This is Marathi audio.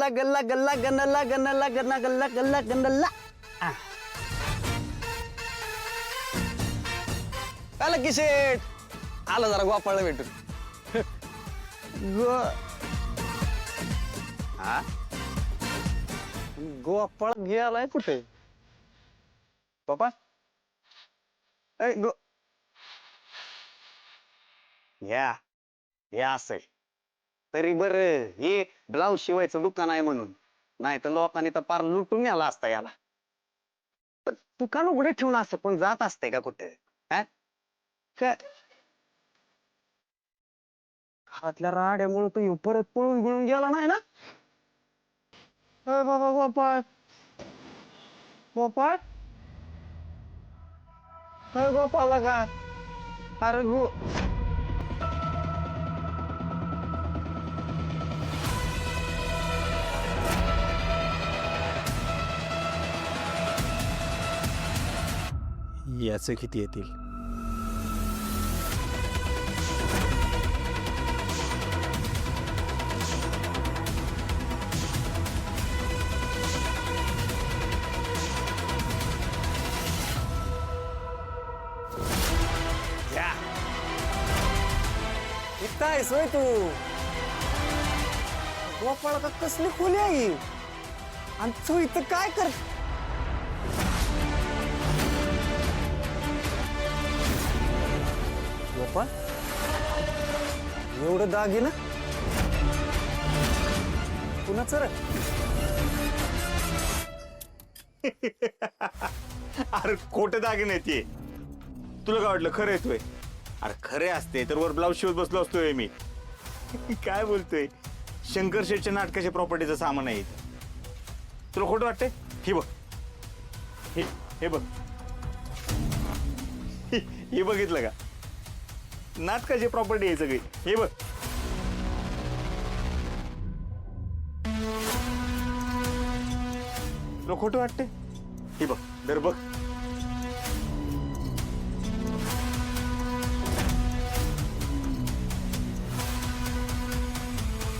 गल्ला गल्ला गल्ला गन्नला गन्नला गन्ना गल्ला गल्ला गन्नला आलं की शेठ आलं जरा गोपाळला भेटून गोपाळ गेलाय कुठे बाबा या असेल तरी बर हे ब्लाऊज शिवायचं दुकान आहे म्हणून नाही तर लोकांनी तर पार लुटून याला असता याला दुकान उघडे ठेवून असतं पण जात असते का कुठे काय हातल्या राड्यामुळे तो परत पळून बिळून गेला नाही ना बाबा गोपाळ गोपाळ गोपाळला का अरे गो याचे किती येतील काय सोय तू गोपाळ का कसली खोली आहे आणि तू इथं काय कर गोपाळ एवढं दागिनं कुणाचं रे अरे खोटे दागिने ते तुला काय वाटलं खरं येतोय अरे खरे असते तर वर ब्लाऊज शिवत बसलो असतोय मी काय बोलतोय शंकर शेठच्या नाटकाच्या प्रॉपर्टीचं सामान आहे तुला खोटं वाटतंय हे बघ हे बघ हे बघितलं का नाटकाची प्रॉपर्टी आहे सगळी हे बघ तुला खोटं वाटतंय हे बघ दर बघ